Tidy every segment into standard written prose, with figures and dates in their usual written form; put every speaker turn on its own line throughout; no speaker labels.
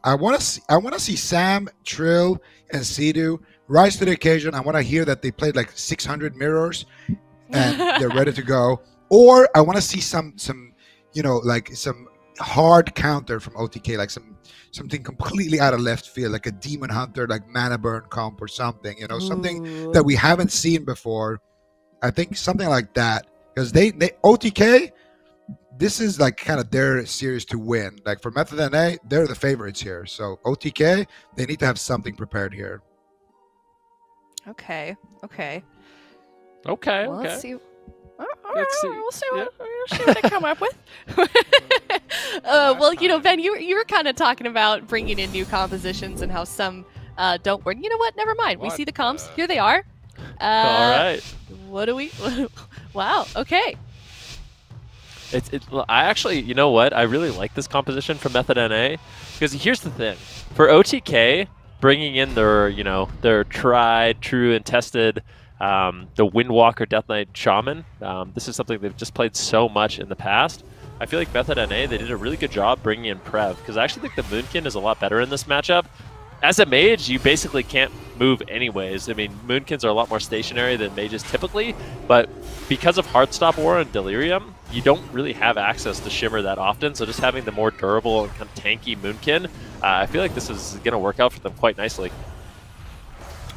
I want to see Sam, Trill, and Sea-Doo rise to the occasion. I want to hear that they played like 600 mirrors and they're ready to go. Or I want to see some you know, like some hard counter from OTK, like something completely out of left field, like a Demon Hunter, like Mana Burn comp or something, you know, something that we haven't seen before. I think something like that, because they OTK, this is like kind of their series to win. Like for Method NA, they're the favorites here. So OTK, they need to have something prepared here.
Okay.
Okay.
Well,
okay.
let's see.
Let's see.
We'll see what I come up with. Well, you know, Ben, you were kind of talking about bringing in new compositions and how some don't work. You know what? Never mind. We see the comps. Here they are.
All right.
What do we? Wow. Okay.
I actually, you know what? I really like this composition from Method NA, because here's the thing: for OTK, bringing in their tried, true, and tested, the Windwalker Death Knight Shaman. This is something they've just played so much in the past. I feel like Method NA, they did a really good job bringing in Prev, because I actually think the Moonkin is a lot better in this matchup. As a mage, you basically can't move anyways. I mean, Moonkins are a lot more stationary than mages typically, but because of Heartstop Aura and Delirium, you don't really have access to Shimmer that often, so just having the more durable and kind of tanky Moonkin, I feel like this is going to work out for them quite nicely.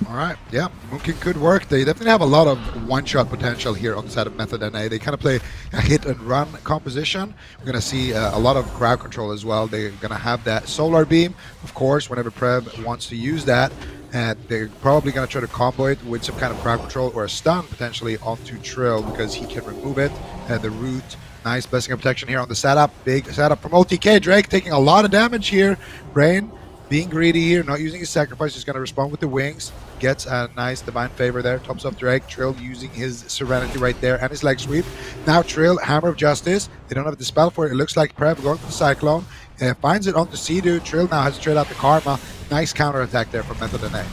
All right, yeah, Moonkin could work. They definitely have a lot of one-shot potential here on the side of Method NA. They kind of play a hit-and-run composition. We're going to see a lot of crowd control as well. They're going to have that Solar Beam, of course, whenever Prev wants to use that. And they're probably going to try to combo it with some kind of crowd control or a stun, potentially, onto Trill, because he can remove it. The root, nice Blessing of Protection here on the setup. Big setup from OTK. Drake taking a lot of damage here. Brain being greedy here, not using his sacrifice, he's going to respond with the wings. Gets a nice Divine Favor there, tops off Drake. Trill using his Serenity right there and his leg sweep. Now Trill, Hammer of Justice. They don't have the spell for it. It looks like Prev going for the Cyclone. Finds it onto Sea-Doo. Trill now has to trade out the Karma. Nice counter attack there from Method NA.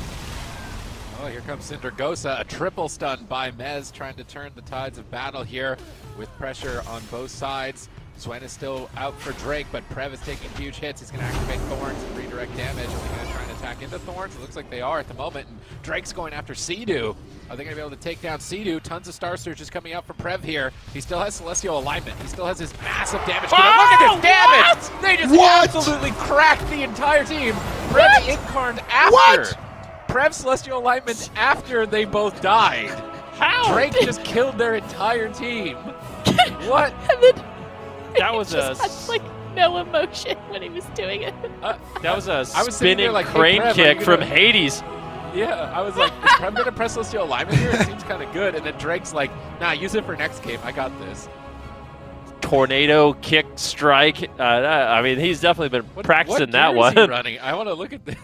Oh, here comes Syndragosa, a triple stun by Mez, trying to turn the tides of battle here with pressure on both sides. Swen is still out for Drake, but Prev is taking huge hits. He's going to activate Thorns and redirect damage. Are they going to try and attack into Thorns? It looks like they are at the moment. And Drake's going after Sea-Doo. Are they going to be able to take down Sea-Doo? Tons of Star Surges coming out for Prev here. He still has Celestial Alignment. He still has his massive damage. Look at this damage! What? They just absolutely cracked the entire team. Prev incarned after. Prev Celestial Alignment after they both died.
How?
Drake just killed their entire team. What?
That was
had, like, no emotion when he was doing it.
That was a
was
spinning
like,
crane
hey, Prev,
kick from Hades.
Yeah, I was like, is Prev going to press Celestial Alignment here? It seems kind of good. And then Drake's like, nah, use it for next game. I got this.
Tornado kick strike. I mean, he's definitely been practicing that
What
one.
is he running? I want to look at this.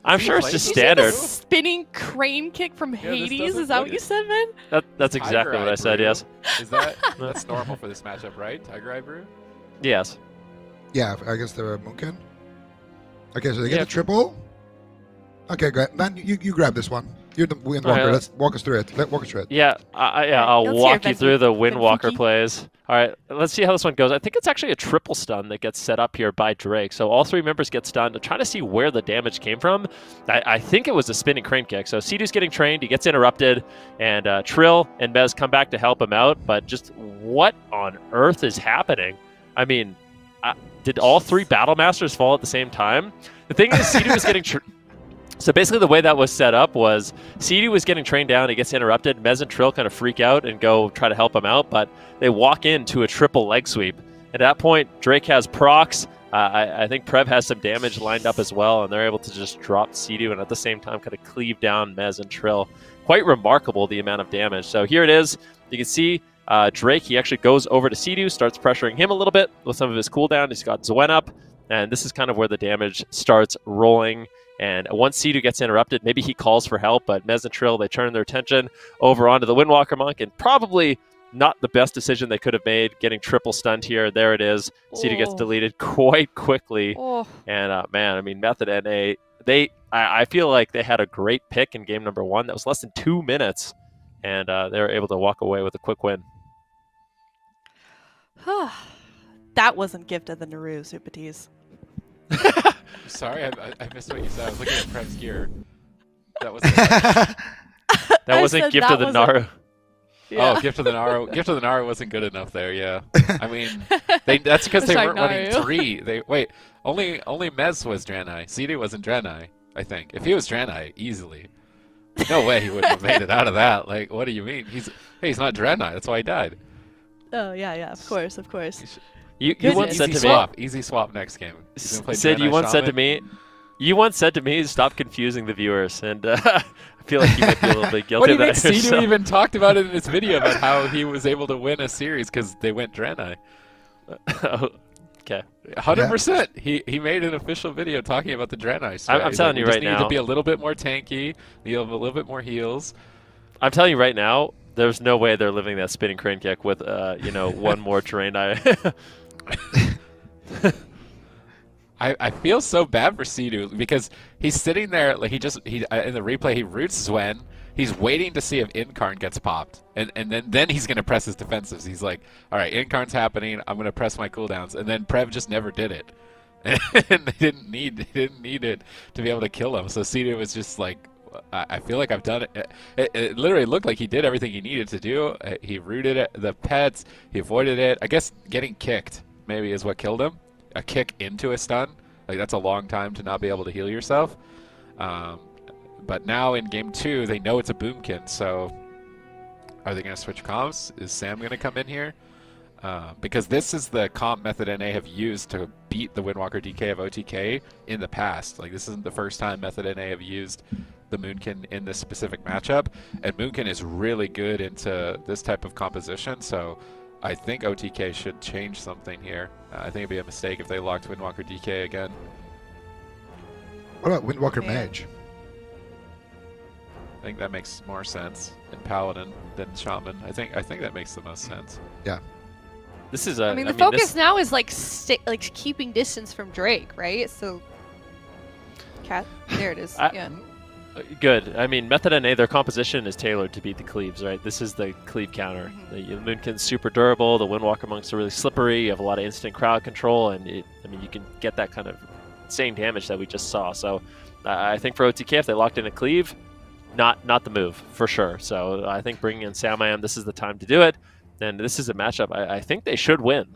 I'm sure it's just standard.
Spinning crane kick from Hades? Is that what you said, man?
That's exactly what I said, yes.
Is that's normal for this matchup, right? Tiger Eye Brew?
Yes.
Yeah, I guess they're Moonkin. Okay, so they get a triple. Okay, great. Man, you grab this one. You're the Windwalker. Let's walk us through it. Walk us through it.
Yeah, I'll walk you through the Windwalker plays. All right, let's see how this one goes. I think it's actually a triple stun that gets set up here by Drake. So all three members get stunned. I'm trying to see where the damage came from. I think it was a spinning crane kick. So Sea-Doo's getting trained. He gets interrupted. And Trill and Mez come back to help him out. But just what on earth is happening? I mean, did all three Battle Masters fall at the same time? The thing is, Sea-Doo is getting... So basically the way that was set up was Sea-Doo was getting trained down, he gets interrupted, Mez and Trill kind of freak out and go try to help him out, but they walk into a triple leg sweep. At that point, Drake has procs, I think Prev has some damage lined up as well, and they're able to just drop Sea-Doo and at the same time kind of cleave down Mez and Trill. Quite remarkable, the amount of damage. So here it is, you can see Drake, he actually goes over to Sea-Doo, starts pressuring him a little bit with some of his cooldown, he's got Zwen up, and this is kind of where the damage starts rolling. And once Sea-Doo gets interrupted, maybe he calls for help, but Mez and Trill, they turn their attention over onto the Windwalker Monk, and probably not the best decision they could have made, getting triple stunned here. There it is. Sea-Doo gets deleted quite quickly. And man, I mean, Method NA, I feel like they had a great pick in game number one. That was less than 2 minutes, and they were able to walk away with a quick win.
That wasn't gift of the Naru, Supatis.
sorry, I missed what you said. I was looking at Prev's gear. That was
that wasn't Gift of the Naru.
Yeah.
Oh, Gift of the Naru. Gift of the Naru wasn't good enough there. Yeah, I mean, that's because they weren't running 3. Only Mez was Draenei. Sidu wasn't Draenei, I think. If he was Draenei, easily. No way he wouldn't have made it out of that. Like, what do you mean? He's not Draenei. That's why he died.
Oh yeah, of course.
You once said to me,
easy swap next game.
Sid, you once said to me, stop confusing the viewers, and I feel like you might be a little bit guilty of that.
What do you think? Sidu even talked about it in his video about how he was able to win a series because they went Draenei.
Okay.
100%. He made an official video talking about the Draenei story.
I'm telling you right now.
Need to be a little bit more tanky. You have a little bit more heals.
I'm telling you right now. There's no way they're living that spinning crane kick with one more Draenei.
I feel so bad for Sidu because he's sitting there like he in the replay he roots Zwen. He's waiting to see if Incarn gets popped, and then he's gonna press his defensives. He's like, all right, Incarn's happening. I'm gonna press my cooldowns, and then Prev just never did it, and they didn't need it to be able to kill him. So Sidu was just like, I feel like I've done it. It literally looked like he did everything he needed to do. He rooted it, the pets. He avoided it. I guess getting kicked maybe is what killed him. A kick into a stun. Like, that's a long time to not be able to heal yourself. But now in game 2, they know it's a boomkin. So are they going to switch comps? Is Sam going to come in here? Because this is the comp method NA have used to beat the Windwalker DK of OTK in the past. Like, this isn't the first time method NA have used the Moonkin in this specific matchup, and Moonkin is really good into this type of composition, so I think OTK should change something here. I think it'd be a mistake if they locked Windwalker DK again.
What about Windwalker Mage?
I think that makes more sense in Paladin than Shaman. I think that makes the most sense.
Yeah.
This is
I mean, the focus now is like keeping distance from Drake, right? So, Cat, there it is. Yeah.
Good. I mean, Method NA, their composition is tailored to beat the cleaves, right? This is the cleave counter. The Moonkin's super durable. The Windwalker monks are really slippery. You have a lot of instant crowd control, and you can get that kind of insane damage that we just saw. So, I think for OTK, if they locked in a cleave, not the move for sure. So, I think bringing in Sazamizy, this is the time to do it. And this is a matchup I think they should win,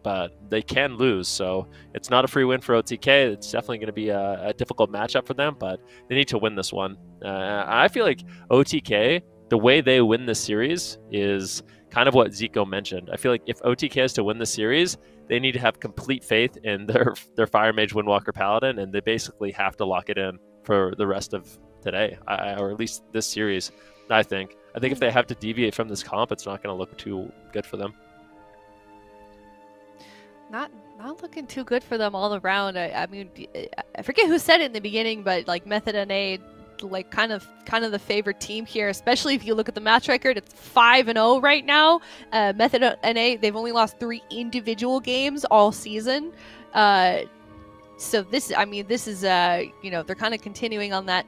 but they can lose. So it's not a free win for OTK. It's definitely going to be a difficult matchup for them, but they need to win this one. I feel like OTK, the way they win this series is kind of what Zico mentioned. I feel like if OTK is to win the series, they need to have complete faith in their Fire Mage Windwalker Paladin, and they basically have to lock it in for the rest of today, or at least this series, I think. I think if they have to deviate from this comp, it's not going to look too good for them. Not looking too good for them all around. I mean, I forget who said it in the beginning, but like Method NA, like kind of the favorite team here, especially if you look at the match record. It's 5-0 right now. Method NA, they've only lost 3 individual games all season. So this is they're kind of continuing on that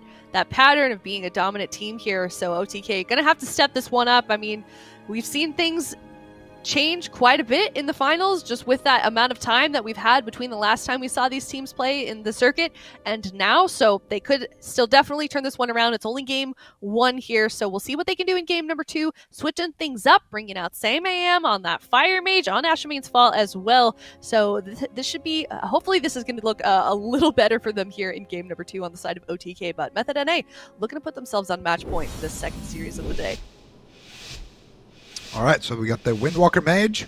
pattern of being a dominant team here. So OTK gonna have to step this one up. I mean, we've seen things change quite a bit in the finals just with that amount of time that we've had between the last time we saw these teams play in the circuit and now. So they could still definitely turn this one around. It's only game 1 here, so we'll see what they can do in game number 2, switching things up, bringing out Sazamizy on that Fire Mage on ASHAMANE'S fall as well. So this should be hopefully this is going to look a little better for them here in game number 2 on the side of OTK. But Method NA looking to put themselves on match point for this second series of the day.
All right, so we got the Windwalker Mage.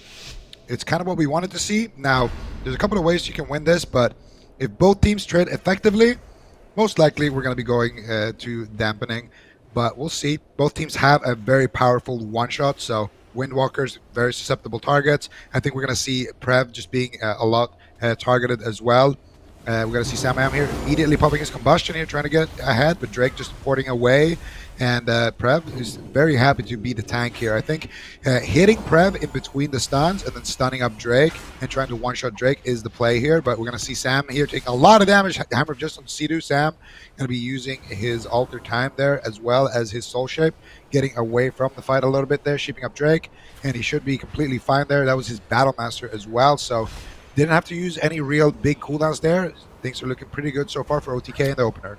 It's kind of what we wanted to see. Now, there's a couple of ways you can win this, but if both teams trade effectively, most likely we're going to be going to dampening, but we'll see. Both teams have a very powerful one-shot, so Windwalkers, very susceptible targets. I think we're going to see Prev just being a lot targeted as well. We're going to see Sazamizy here immediately popping his combustion here, trying to get ahead, but Drake just porting away. And Prev is very happy to be the tank here. I think hitting Prev in between the stuns and then stunning up Drake and trying to one-shot Drake is the play here. But we're going to see Sam here taking a lot of damage. Hammer just on Sidu. Sam going to be using his Alter Time there as well as his Soul Shape, getting away from the fight a little bit there, sheeping up Drake. And he should be completely fine there. That was his Battle Master as well. So didn't have to use any real big cooldowns there. things are looking pretty good so far for OTK in the opener.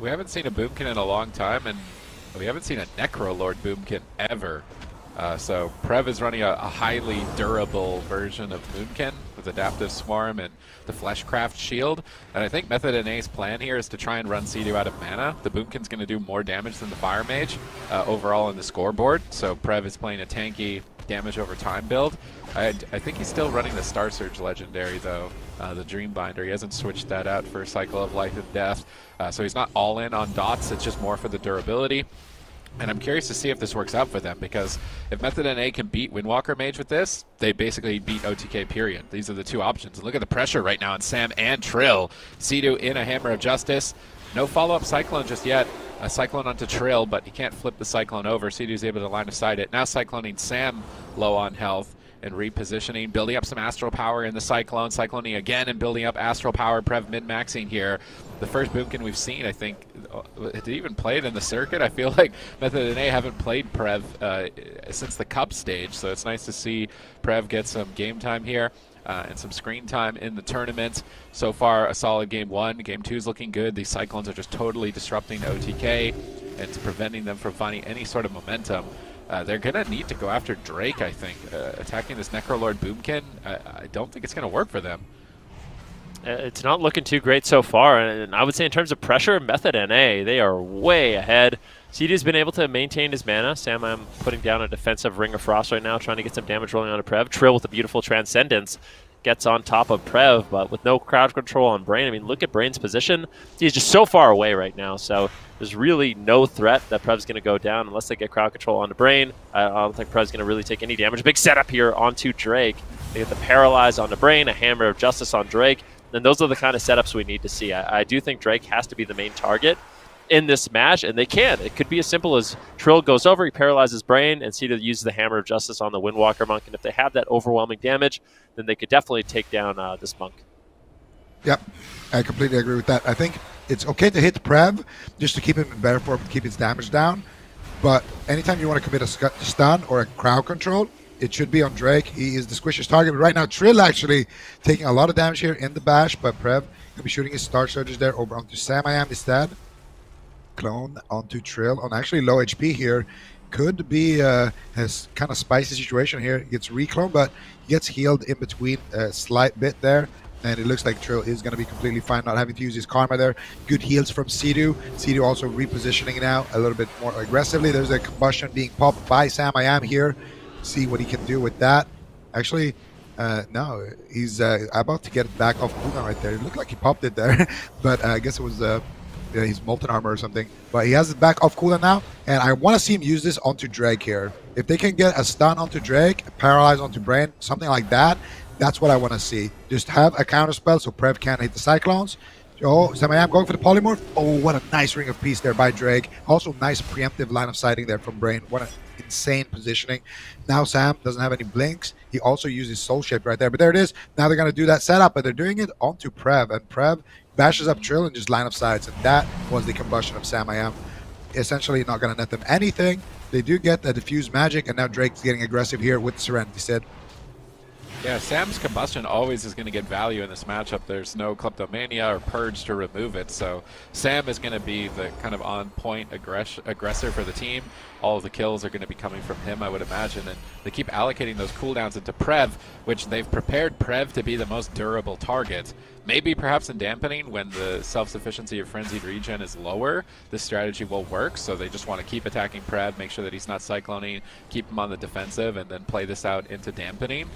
We haven't seen a Boomkin in a long time, and we haven't seen a Necrolord Boomkin ever. So Prev is running a highly durable version of Boomkin with Adaptive Swarm and the Fleshcraft Shield. And I think Method NA's plan here is to try and run Sea-Doo out of mana. The Boomkin's going to do more damage than the Fire Mage overall in the scoreboard. So Prev is playing a tanky damage over time build. I think he's still running the Star Surge Legendary though, the Dreambinder. He hasn't switched that out for Cycle of Life and Death. So he's not all in on dots, it's just more for the durability. And I'm curious to see if this works out for them, because if Method NA can beat Windwalker Mage with this, they basically beat OTK, period. These are the two options. And look at the pressure right now on Sam and Trill. Sea-Doo in a Hammer of Justice. No follow-up Cyclone just yet. A Cyclone onto Trill, but he can't flip the Cyclone over. Sea-Doo's able to line of sight it. Now Cycloning Sam low on health and repositioning, building up some Astral Power in the Cyclone. Cycloning again and building up Astral Power. Prev min-maxing here. The first Boomkin we've seen, I think, did he even play it in the circuit? I feel like Method NA haven't played Prev since the Cup stage, so it's nice to see Prev get some game time here and some screen time in the tournament. So far, a solid game 1. Game 2 is looking good. These Cyclones are just totally disrupting OTK and it's preventing them from finding any sort of momentum. They're going to need to go after Drake, I think. Attacking this Necrolord Boomkin, I don't think it's going to work for them.
It's not looking too great so far, and I would say in terms of pressure, Method NA, they are way ahead. CD has been able to maintain his mana. Sam, I'm putting down a defensive Ring of Frost right now, trying to get some damage rolling onto Prev. Trill with a beautiful Transcendence gets on top of Prev, but with no crowd control on Brain. I mean, look at Brain's position. He's just so far away right now, so there's really no threat that Prev's going to go down unless they get crowd control onto Brain. I don't think Prev's going to really take any damage. Big setup here onto Drake. They get the Paralyze onto Brain, a Hammer of Justice on Drake. And those are the kind of setups we need to see. I do think Drake has to be the main target in this match, and they can. It could be as simple as Trill goes over, he paralyzes Brain, and Cedar uses the Hammer of Justice on the Windwalker Monk. And if they have that overwhelming damage, then they could definitely take down this Monk.
Yep, I completely agree with that. I think it's okay to hit Prev just to keep him in better form, keep his damage down. But anytime you want to commit a stun or a crowd control, it should be on Drake. He is the squishiest target. But right now, Trill actually taking a lot of damage here in the bash, but Prev will be shooting his Star Surges there over onto Sazamizy instead. Clone onto Trill on actually low HP here. Could be a kind of spicy situation here. He gets reclone, but he gets healed in between a slight bit there. And it looks like Trill is going to be completely fine, not having to use his Karma there. Good heals from Sea-Doo. Sea-Doo also repositioning now a little bit more aggressively. There's a combustion being popped by Sazamizy here. See what he can do with that. Actually, no, he's about to get it back off cooldown right there. It looked like he popped it there, but I guess it was his Molten Armor or something. But he has it back off cooldown now, and I want to see him use this onto Drake here. If they can get a stun onto Drake, paralyze onto Brain, something like that, that's what I want to see. Just have a counter spell so Prev can't hit the Cyclones. Oh, Sazamizy going for the Polymorph. Oh, what a nice Ring of Peace there by Drake. Also, nice preemptive line of sighting there from Brain. What an insane positioning. Now Sam doesn't have any blinks. He also uses Soul Shape right there. But there it is. Now they're going to do that setup, but they're doing it onto Prev. And Prev bashes up Trill and just line of sights. And that was the combustion of Sazamizy. Essentially not going to net them anything. They do get the Diffuse Magic, and now Drake's getting aggressive here with Serenity Sid.
Yeah, Sam's Combustion always is going to get value in this matchup. There's no Kleptomania or Purge to remove it, so Sam is going to be the kind of on-point aggressor for the team. All of the kills are going to be coming from him, I would imagine, and they keep allocating those cooldowns into Prev, which they've prepared Prev to be the most durable target. Maybe perhaps in dampening, when the self-sufficiency of Frenzied Regen is lower, this strategy will work, so they just want to keep attacking Prev, make sure that he's not cycloning, keep him on the defensive, and then play this out into dampening.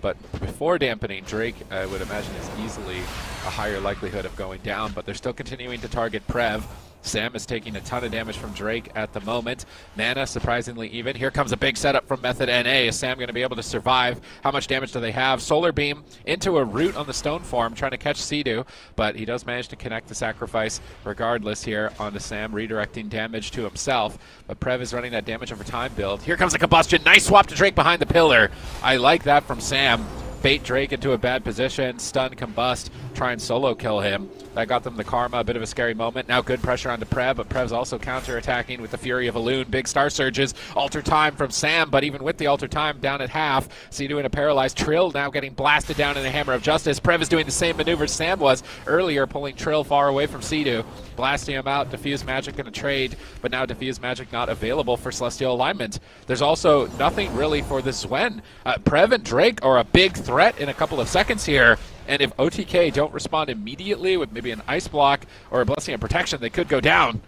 But before dampening, Drake, I would imagine, is easily a higher likelihood of going down, but they're still continuing to target Prev. Sam is taking a ton of damage from Drake at the moment. Mana surprisingly even. Here comes a big setup from Method NA. Is Sam going to be able to survive? How much damage do they have? Solar Beam into a root on the stone form, trying to catch Sea-Doo, but he does manage to connect the sacrifice regardless here onto Sam, redirecting damage to himself. But Prev is running that damage over time build. Here comes a combustion. Nice swap to Drake behind the pillar. I like that from Sam. bait Drake into a bad position, stun, combust, try and solo kill him. That got them the karma, a bit of a scary moment. Now good pressure onto Prev, but Prev's also counter-attacking with the Fury of a Loon. Big Star Surges, alter time from Sam, but even with the alter time down at half, Sea-Doo in a paralyzed. Trill now getting blasted down in a Hammer of Justice. Prev is doing the same maneuver Sam was earlier, pulling Trill far away from Sea-Doo, blasting him out. Diffuse Magic in a trade, but now Diffuse Magic not available for Celestial Alignment. There's also nothing really for the Zwen. Prev and Drake are a big threat in a couple of seconds here. And if OTK don't respond immediately with maybe an Ice Block or a Blessing of Protection, they could go down.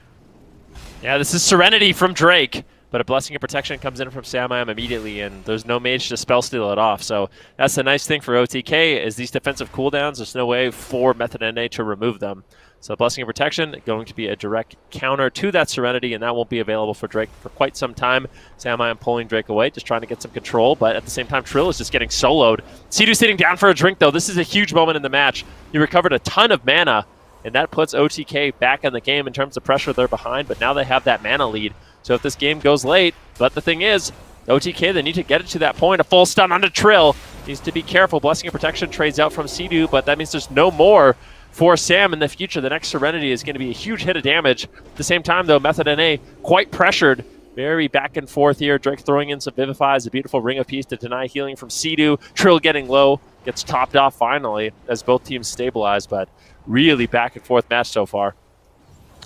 Yeah, this is Serenity from Drake, but a Blessing of Protection comes in from Sazamizy immediately, and there's no mage to spell steal it off. So that's the nice thing for OTK, is these defensive cooldowns, there's no way for Method NA to remove them. So Blessing of Protection going to be a direct counter to that Serenity, and that won't be available for Drake for quite some time. Sazamizy pulling Drake away, just trying to get some control, but at the same time, Trill is just getting soloed. Sea-Doo sitting down for a drink, though. This is a huge moment in the match. He recovered a ton of mana, and that puts OTK back in the game in terms of pressure they're behind, but now they have that mana lead. So if this game goes late, but the thing is, OTK, they need to get it to that point. A full stun onto Trill. Needs to be careful. Blessing of Protection trades out from Sea-Doo, but that means there's no more for Sam in the future. The next Serenity is going to be a huge hit of damage. At the same time, though, Method NA quite pressured. Very back and forth here. Drake throwing in some Vivifies, a beautiful Ring of Peace to deny healing from Sea-Doo. Trill getting low, gets topped off finally as both teams stabilize, but really back and forth match so far.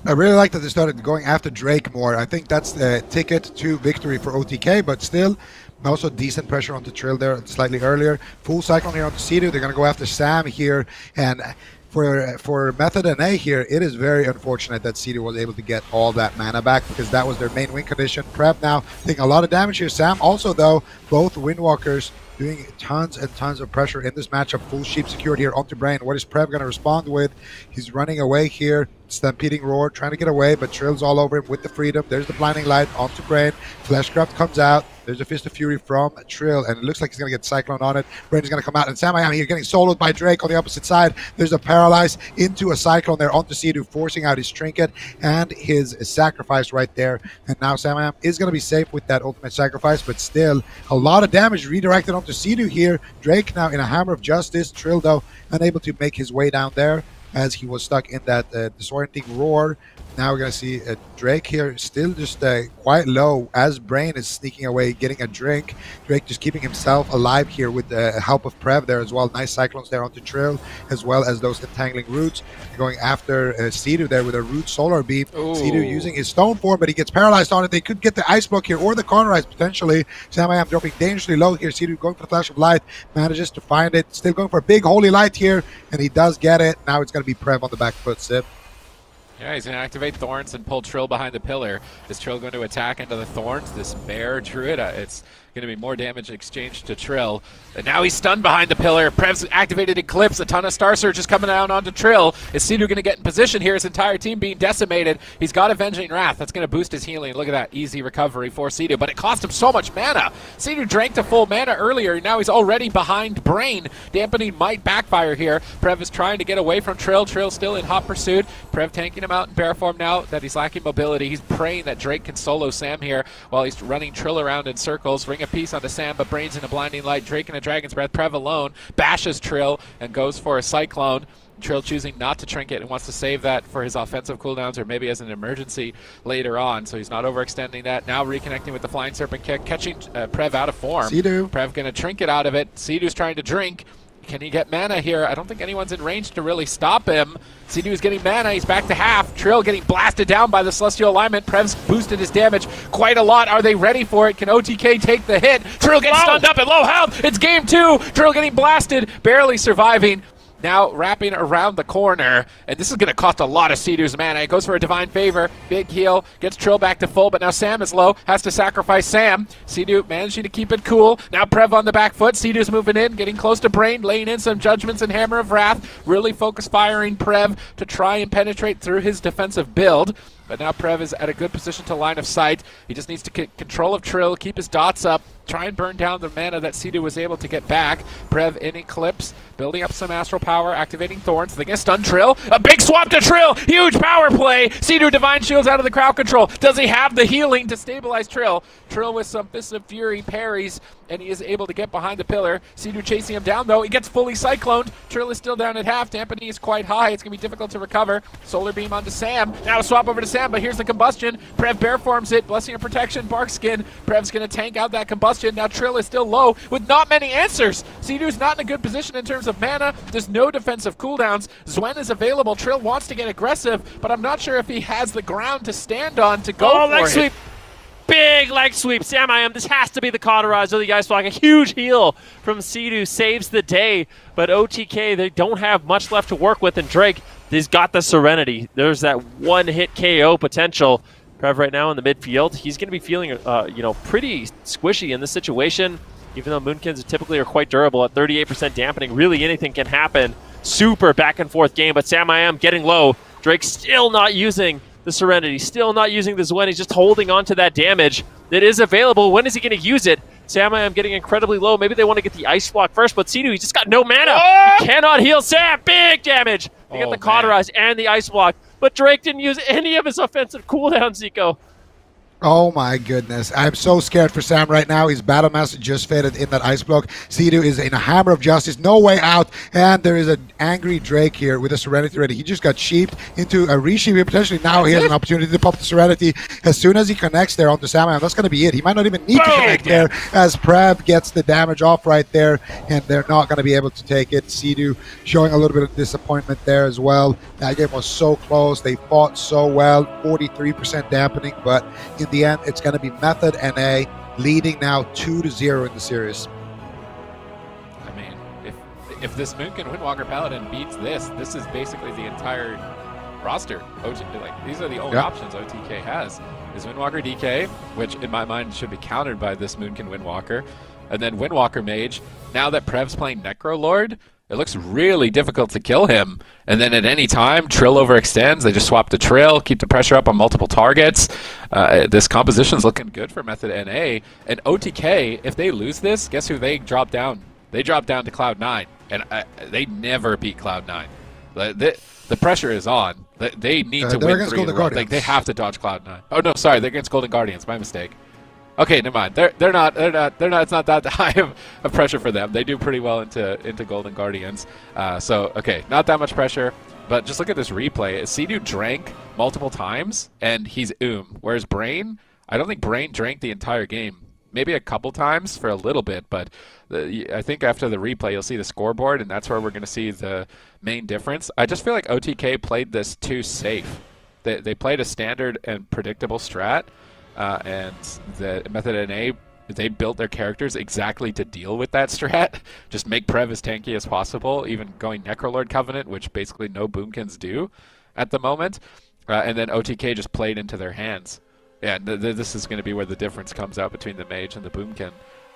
I really like that they started going after Drake more. I think that's the ticket to victory for OTK, but still, also decent pressure onto Trill there slightly earlier. Full Cyclone here onto Sea-Doo. They're going to go after Sam here, and for Method NA here, it is very unfortunate that Sea-Doo was able to get all that mana back, because that was their main win condition. Prev now taking a lot of damage here. Sam also, though, both Windwalkers doing tons and tons of pressure in this matchup. Full sheep secured here onto Brain. What is Prev going to respond with? He's running away here. Stampeding Roar, trying to get away, but Trill's all over him with the Freedom. There's the Blinding Light onto Brain. Fleshcraft comes out. There's a Fist of Fury from Trill, and it looks like he's going to get Cyclone on it. Brain is going to come out, and Sazamizy here getting soloed by Drake on the opposite side. There's a Paralyze into a Cyclone there onto Sea-Doo, forcing out his Trinket and his Sacrifice right there. And now Sazamizy is going to be safe with that Ultimate Sacrifice, but still a lot of damage redirected onto Sea-Doo here. Drake now in a Hammer of Justice. Trill, though, unable to make his way down there, as he was stuck in that disorienting roar. Now we're going to see Drake here still just quite low as Brain is sneaking away, getting a drink. Drake just keeping himself alive here with the help of Prev there as well. Nice Cyclones there onto Trill, as well as those entangling roots. Going after Sea-Doo there with a root solar beam. Sea-Doo using his stone form, but he gets paralyzed on it. They could get the ice block here or the cauterize potentially. Sazamizy dropping dangerously low here. Sea-Doo going for the flash of light, manages to find it. Still going for a big holy light here, and he does get it. Now it's going to be Prev on the back foot, Sib.
Yeah, he's going to activate Thorns and pull Trill behind the pillar. Is Trill going to attack into the Thorns? This Bear Druid, it's going to be more damage exchanged to Trill. And now he's stunned behind the pillar. Prev's activated Eclipse. A ton of Star Surges coming down onto Trill. Is Sea-Doo going to get in position here? His entire team being decimated. He's got Avenging Wrath. That's going to boost his healing. Look at that. Easy recovery for Sea-Doo. But it cost him so much mana. Sea-Doo drank to full mana earlier. Now he's already behind Brain. Dampening might backfire here. Prev is trying to get away from Trill. Trill still in hot pursuit. Prev tanking him out in bear form now that he's lacking mobility. He's praying that Drake can solo Sam here while he's running Trill around in circles. Ring a piece onto Sam, but Brain's in a Blinding Light. Drake in a Dragon's Breath. Prev alone bashes Trill and goes for a Cyclone. Trill choosing not to Trinket and wants to save that for his offensive cooldowns or maybe as an emergency later on, so he's not overextending that. Now reconnecting with the Flying Serpent kick, catching Prev out of form.
Sea-Doo.
Prev going to Trinket out of it. Sea-Doo's trying to drink. Can he get mana here? I don't think anyone's in range to really stop him. Sea-Doo is getting mana. He's back to half. Trill getting blasted down by the Celestial Alignment. Prev's boosted his damage quite a lot. Are they ready for it? Can OTK take the hit? Trill gets stunned up at low health. It's game 2. Trill getting blasted, barely surviving. Now wrapping around the corner, and this is going to cost a lot of Sea-Doo's mana. It goes for a Divine Favor, big heal, gets Trill back to full, but now Sam is low, has to sacrifice Sam. Sea-Doo managing to keep it cool. Now Prev on the back foot, Sea-Doo's moving in, getting close to Brain, laying in some Judgments and Hammer of Wrath, really focus firing Prev to try and penetrate through his defensive build. But now Prev is at a good position to line of sight. He just needs to get control of Trill, keep his dots up, try and burn down the mana that Sea-Doo was able to get back. Prev in Eclipse, building up some Astral Power, activating Thorns. They're going to stun Trill. A big swap to Trill! Huge power play! Sea-Doo Divine Shields out of the crowd control. Does he have the healing to stabilize Trill? Trill with some Fists of Fury parries, and he is able to get behind the pillar. Sea-Doo chasing him down, though. He gets fully cycloned. Trill is still down at half. Dampening is quite high. It's going to be difficult to recover. Solar Beam onto Sam. Now a swap over to Sam, but here's the combustion. Prev bear forms it. Blessing of Protection, Bark Skin. Prev's going to tank out that combustion. Now Trill is still low with not many answers. Sea-Doo's not in a good position in terms of mana. There's no defensive cooldowns. Zwen is available. Trill wants to get aggressive, but I'm not sure if he has the ground to stand on to go for
leg
it.
sweep. Big leg sweep. Sazamizy, this has to be the cauterizer. The Ice Block, a huge heal from Sea-Doo saves the day. But OTK, they don't have much left to work with, and Drake, he's got the Serenity. There's that one-hit KO potential. Prev right now in the midfield, he's going to be feeling, pretty squishy in this situation. Even though Moonkins typically are quite durable at 38% dampening, really anything can happen. Super back and forth game, but Sazamizy getting low. Drake still not using the Serenity, still not using the Zwen. He's just holding on to that damage that is available. When is he going to use it? Sazamizy getting incredibly low. Maybe they want to get the Ice Block first, but Sea-Doo, he just got no mana. He cannot heal Sam. Big damage. They get the Cauterize and the Ice Block, but Drake didn't use any of his offensive cooldowns, Zico.
Oh my goodness. I'm so scared for Sam right now. His Battle Master just faded in that Ice Block. Sea-Doo is in a Hammer of Justice, no way out, and there is an angry Drake here with a Serenity ready. He just got sheeped into a resheep. Potentially now he has an opportunity to pop the Serenity. As soon as he connects there onto Sazamizy, that's going to be it. He might not even need to connect there, as Prev gets the damage off right there, and they're not going to be able to take it. Sea-Doo showing a little bit of disappointment there as well. That game was so close. They fought so well, 43% dampening, but in the end, it's going to be Method NA leading now 2-0 in the series.
I mean, if this Moonkin Windwalker Paladin beats this is basically the entire roster. These are the only options OTK has. Is Windwalker DK, which in my mind should be countered by this Moonkin Windwalker, and then Windwalker Mage. Now that Prev's playing Necrolord, it looks really difficult to kill him. And then at any time, Trill overextends. They just swap to Trill, keep the pressure up on multiple targets. This composition's looking good for Method NA. And OTK, if they lose this, guess who they drop down? They drop down to Cloud9. And they never beat Cloud9. The pressure is on. They need to win 3 in a row. They have to dodge Cloud9. Oh no, sorry, they're against Golden Guardians. My mistake. Okay, never mind. They're not. It's not that high of pressure for them. They do pretty well into Golden Guardians. So okay, not that much pressure. But just look at this replay. Sea-Doo drank multiple times, and he's Whereas Brain, I don't think Brain drank the entire game. Maybe a couple times for a little bit, but I think after the replay, you'll see the scoreboard, and that's where we're going to see the main difference. I just feel like OTK played this too safe. They played a standard and predictable strat. And the Method NA, they built their characters exactly to deal with that strat. Just make Prev as tanky as possible, even going Necrolord Covenant, which basically no Boomkins do at the moment. And then OTK just played into their hands. Yeah, this is going to be where the difference comes out between the Mage and the Boomkin.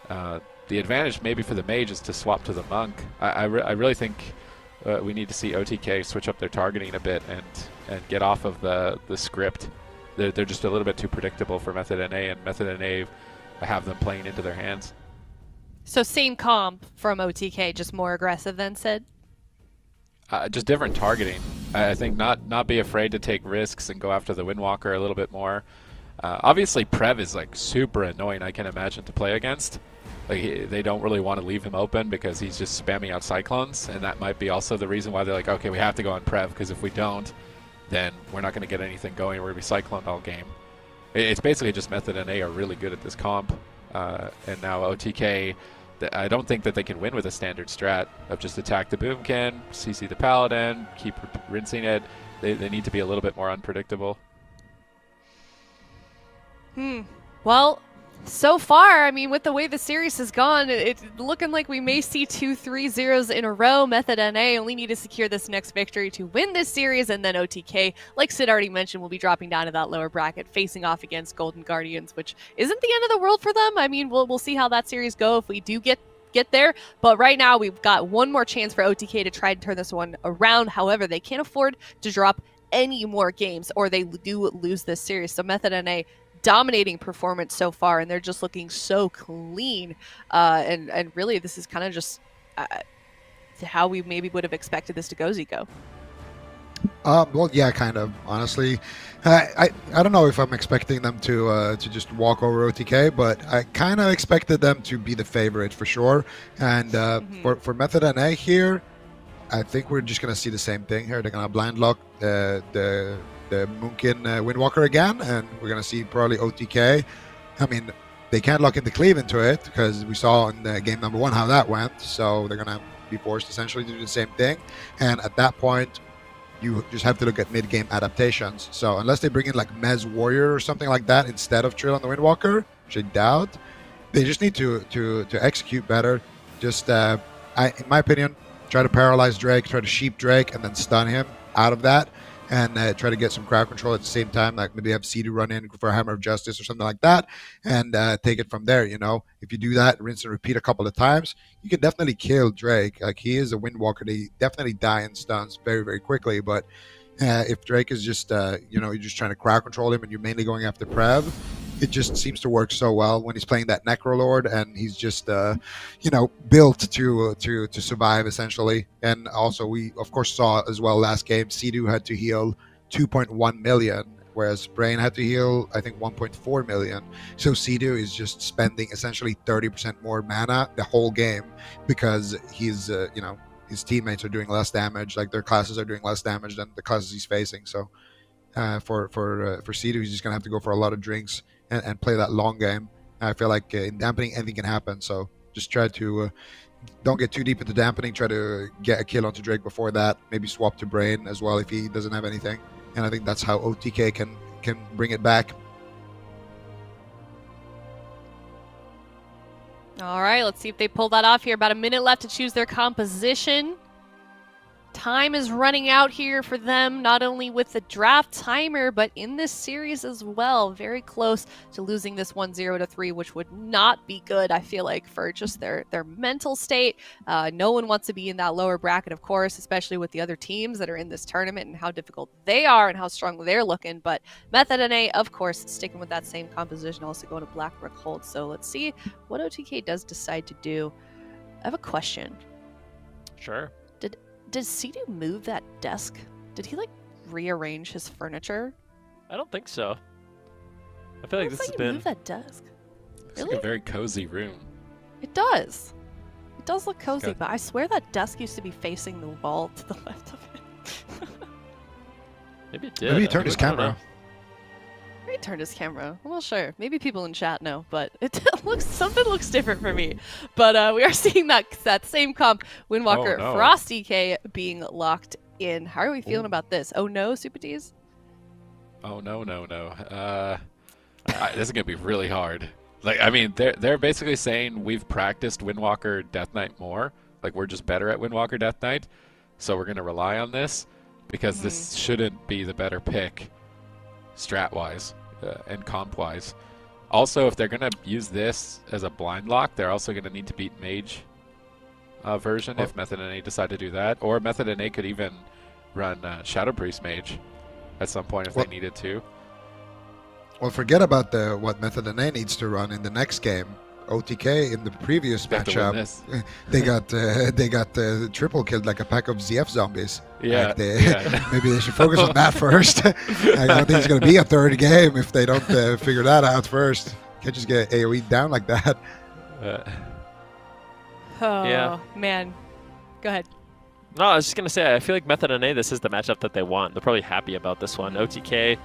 The advantage maybe for the Mage is to swap to the Monk. I really think we need to see OTK switch up their targeting a bit and get off of the script. They're just a little bit too predictable for Method NA, and Method NA have them playing into their hands.
So same comp from OTK, just more aggressive than Sid?
Just different targeting. I think not be afraid to take risks and go after the Windwalker a little bit more. Obviously, Prev is like super annoying, I can imagine, to play against. Like they don't really want to leave him open because he's just spamming out Cyclones, and that might be also the reason why they're like, okay, we have to go on Prev, because if we don't, then we're not going to get anything going. We're going to be Cyclone all game. It's basically just Method NA are really good at this comp. And now OTK, I don't think that they can win with a standard strat of just attack the Boomkin, CC the Paladin, keep rinsing it. They need to be a little bit more unpredictable.
Well, so far, I mean, with the way the series has gone, it's looking like we may see 2 3-0s in a row. Method NA only need to secure this next victory to win this series, and then OTK, like Sid already mentioned, will be dropping down to that lower bracket, facing off against Golden Guardians, which isn't the end of the world for them. I mean, we'll see how that series go if we do get there, but right now we've got one more chance for OTK to try and turn this one around. However, they can't afford to drop any more games or they do lose this series. So Method NA dominating performance so far, and they're just looking so clean. And really, this is kind of just how we maybe would have expected this to go, Zico.
Well, yeah, kind of. Honestly, I don't know if I'm expecting them to just walk over OTK, but I kind of expected them to be the favorite for sure. And for Method NA here, I think we're just gonna see the same thing here. They're gonna blind lock the Moonkin Windwalker again, and we're gonna see probably OTK. I mean, they can't lock into Cleave into it because we saw in game number 1 how that went. So they're gonna be forced essentially to do the same thing. And at that point, you just have to look at mid-game adaptations. So unless they bring in like Mez Warrior or something like that instead of Trill on the Windwalker, which I doubt, they just need to execute better. Just, in my opinion, try to paralyze Drake, try to sheep Drake, and then stun him out of that, and try to get some crowd control at the same time. Like maybe have Sidu run in for Hammer of Justice or something like that, and take it from there. You know, if you do that, rinse and repeat a couple of times, you can definitely kill Drake. Like he is a Windwalker; they definitely die in stuns very, very quickly. But if Drake is just, you're just trying to crowd control him, and you're mainly going after Prev, it just seems to work so well when he's playing that Necrolord, and he's just, built to survive essentially. And also, we of course saw as well last game, Sidu had to heal 2.1 million, whereas Brain had to heal I think 1.4 million. So Sidu is just spending essentially 30% more mana the whole game because he's, his teammates are doing less damage, like their classes are doing less damage than the classes he's facing. So for Sidu, he's just gonna have to go for a lot of drinks and play that long game. I feel like in dampening, anything can happen. So just try to don't get too deep into dampening. Try to get a kill onto Drake before that. Maybe swap to Brain as well if he doesn't have anything. And I think that's how OTK can bring it back.
All right, let's see if they pull that off here. About a minute left to choose their composition. Time is running out here for them, not only with the draft timer, but in this series as well. Very close to losing this 1-0 to 3, which would not be good, I feel like, for just their mental state. No one wants to be in that lower bracket, of course, especially with the other teams that are in this tournament and how difficult they are and how strong they're looking. But Method NA, of course, sticking with that same composition, also going to Black Rook Hold. So let's see what OTK does decide to do. I have a question.
Sure.
Did Sidu move that desk? Did he like rearrange his furniture?
I don't think so. I feel like this has been.
Move that desk.
It's like a very cozy room.
It does. It does look cozy, but I swear that desk used to be facing the wall to the left of it.
Maybe it did.
Maybe he turned his camera.
He turned his camera. I'm not sure. Maybe people in chat know, but something looks different for me. But we are seeing that same comp, Windwalker Frosty K being locked in. How are we feeling about this? Oh no, Super D's?
Oh no. This is gonna be really hard. Like, I mean, they're basically saying we've practiced Windwalker Death Knight more. Like, we're just better at Windwalker Death Knight, so we're gonna rely on this because this shouldn't be the better pick strat-wise and comp-wise. Also, if they're going to use this as a blind lock, they're also going to need to beat Mage version if Method NA decide to do that. Or Method NA could even run Shadow Priest Mage at some point if they needed to.
Well, forget about what Method NA needs to run in the next game. OTK in the previous matchup, they got triple killed like a pack of ZF zombies.
Yeah,
like maybe they should focus on that first. I don't think it's going to be a third game if they don't figure that out first. Can't just get AoE down like that.
Oh man, go ahead.
No, I was just going to say, I feel like Method NA, this is the matchup that they want. They're probably happy about this one. OTK,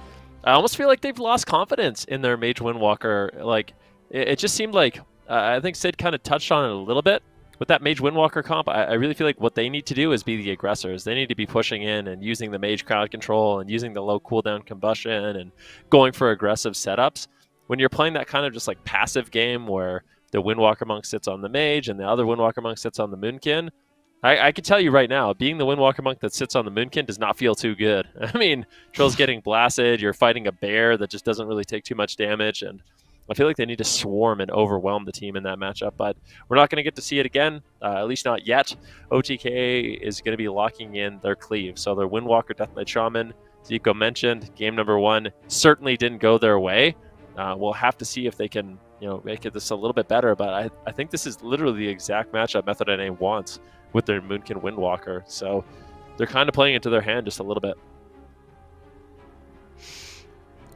I almost feel like they've lost confidence in their Mage Windwalker. Like, it just seemed like I think Sid kind of touched on it a little bit with that Mage Windwalker comp. I really feel like what they need to do is be the aggressors. They need to be pushing in and using the Mage crowd control and using the low cooldown combustion and going for aggressive setups. When you're playing that kind of just like passive game where the Windwalker Monk sits on the Mage and the other Windwalker Monk sits on the Moonkin, I can tell you right now, being the Windwalker Monk that sits on the Moonkin does not feel too good. I mean, Trill's getting blasted, you're fighting a bear that just doesn't really take too much damage, and I feel like they need to swarm and overwhelm the team in that matchup, but we're not going to get to see it again, at least not yet. OTK is going to be locking in their cleave, so their Windwalker Death Knight Shaman Zico mentioned, game number 1 certainly didn't go their way. We'll have to see if they can, make this a little bit better. But I think this is literally the exact matchup Method NA wants with their Moonkin Windwalker. So they're kind of playing into their hand just a little bit.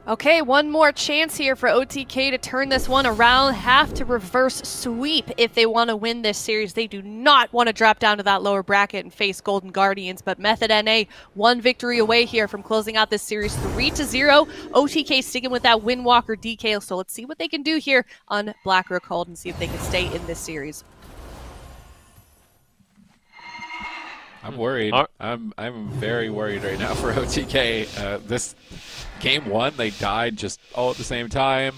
Okay, one more chance here for OTK to turn this one around. Have to reverse sweep if they want to win this series. They do not want to drop down to that lower bracket and face Golden Guardians, but Method NA one victory away here from closing out this series 3-0. OTK sticking with that Windwalker DK, so let's see what they can do here on Black Rook Hold and see if they can stay in this series.
I'm worried. I'm very worried right now for OTK. This game 1, they died just all at the same time.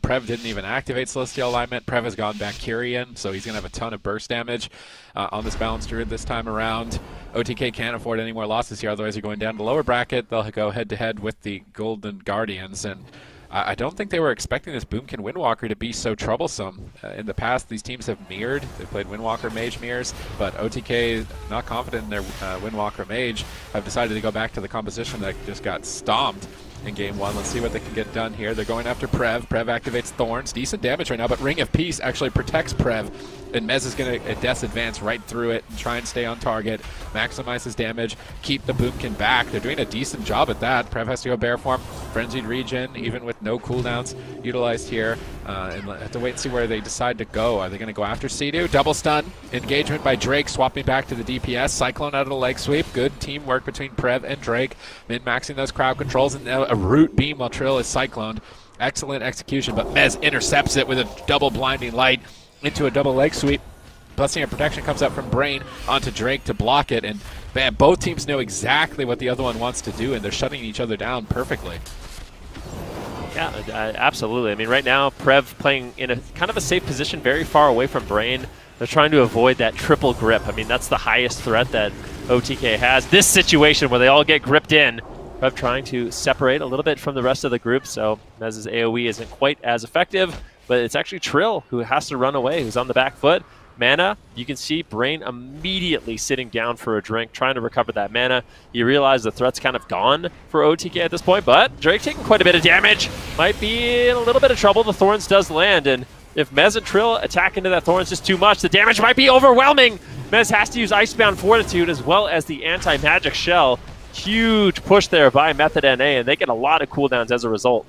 Prev didn't even activate Celestial Alignment. Prev has gone Valkyrian, so he's going to have a ton of burst damage on this balanced druid this time around. OTK can't afford any more losses here, otherwise they're going down to the lower bracket. They'll go head-to-head with the Golden Guardians, and I don't think they were expecting this Boomkin Windwalker to be so troublesome. In the past, these teams have mirrored. They played Windwalker Mage mirrors, but OTK, not confident in their Windwalker Mage, have decided to go back to the composition that just got stomped in game 1. Let's see what they can get done here. They're going after Prev. Prev activates Thorns. Decent damage right now, but Ring of Peace actually protects Prev. And Mez is going to Death Advance right through it and try and stay on target, maximize his damage, keep the Boomkin back. They're doing a decent job at that. Prev has to go Bear Form, Frenzied Regen, even with no cooldowns utilized here. And have to wait and see where they decide to go. Are they going to go after Sea-Doo? Double stun, engagement by Drake, swapping back to the DPS. Cyclone out of the leg sweep. Good teamwork between Prev and Drake, min-maxing those crowd controls, and now a root beam while Trill is cycloned. Excellent execution, but Mez intercepts it with a double blinding light into a double leg sweep. Blessing of Protection comes up from Brain onto Drake to block it, and man, both teams know exactly what the other one wants to do, and they're shutting each other down perfectly.
Yeah, absolutely. I mean, right now, Prev playing in a kind of a safe position, very far away from Brain. They're trying to avoid that triple grip. I mean, that's the highest threat that OTK has. This situation where they all get gripped in, Prev trying to separate a little bit from the rest of the group, so Mez's AoE isn't quite as effective, but it's actually Trill who has to run away, who's on the back foot. Mana, you can see Brain immediately sitting down for a drink, trying to recover that mana. You realize the threat's kind of gone for OTK at this point, but Drake taking quite a bit of damage. Might be in a little bit of trouble. The Thorns does land, and if Mez and Trill attack into that Thorns just too much, the damage might be overwhelming. Mez has to use Icebound Fortitude as well as the Anti-Magic Shell. Huge push there by Method NA, and they get a lot of cooldowns as a result.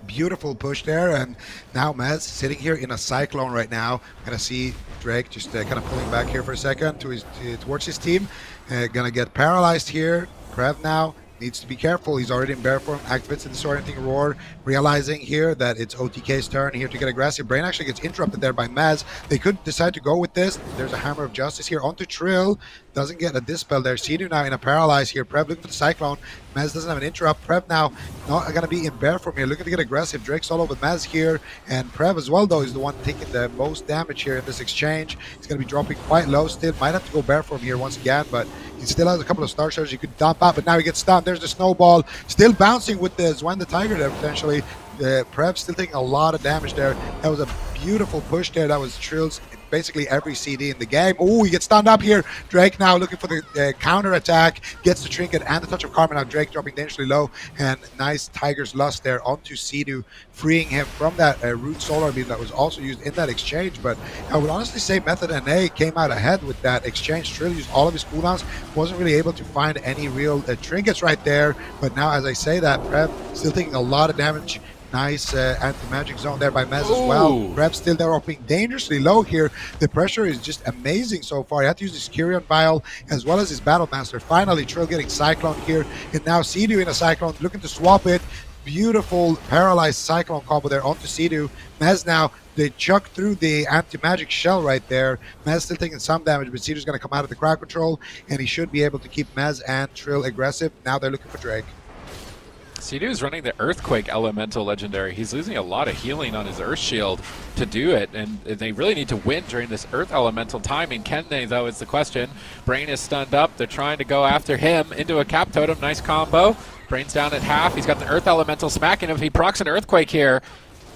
Beautiful push there, and now Mez sitting here in a Cyclone right now. Gonna see Drake just kind of pulling back here for a second towards his team. Gonna get paralyzed here. Prev now needs to be careful. He's already in bear form, activates the Disorienting Roar, realizing here that it's OTK's turn here to get aggressive. Brain actually gets interrupted there by Mez. They could decide to go with this. There's a Hammer of Justice here onto Trill. Doesn't get a Dispel there. Sea-Doo now in a Paralyze here. Prev looking for the Cyclone. Mez doesn't have an interrupt. Prev now not going to be in bear form here. Looking to get aggressive. Drake solo with Mez here. And Prev as well, though, is the one taking the most damage here in this exchange. He's going to be dropping quite low still. Might have to go bear form here once again, but he still has a couple of Star Shards he could dump out, but now he gets stunned. There's the Snowball. Still bouncing with the Zwen the Tiger there, potentially. Prev still taking a lot of damage there. That was a beautiful push there. That was Trill's basically every CD in the game. Oh, he gets stunned up here. Drake now looking for the counter attack, gets the trinket and the touch of karma. Now Drake dropping dangerously low, and nice Tiger's Lust there onto Sea-Doo, freeing him from that root solar beam that was also used in that exchange. But I would honestly say Method NA came out ahead with that exchange. Trill used all of his cooldowns, wasn't really able to find any real trinkets right there. But now, as I say that, Prev still taking a lot of damage. Nice anti-magic zone there by Mez as well. Prev still dropping dangerously low here. The pressure is just amazing so far. He had to use his Kyrian Vial as well as his Battle Master. Finally, Trill getting Cyclone here. And now Sea-Doo in a Cyclone, looking to swap it. Beautiful paralyzed Cyclone combo there onto Sea-Doo. Mez now, they chuck through the anti-magic shell right there. Mez still taking some damage, but Sea-Doo's going to come out of the crowd control, and he should be able to keep Mez and Trill aggressive. Now they're looking for Drake.
Sea-Doo is running the Earthquake Elemental Legendary. He's losing a lot of healing on his Earth Shield to do it, and they really need to win during this Earth Elemental timing. Can they, though, is the question. Brain is stunned up. They're trying to go after him into a Cap Totem. Nice combo. Brain's down at half. He's got the Earth Elemental smacking him. If he procs an Earthquake here,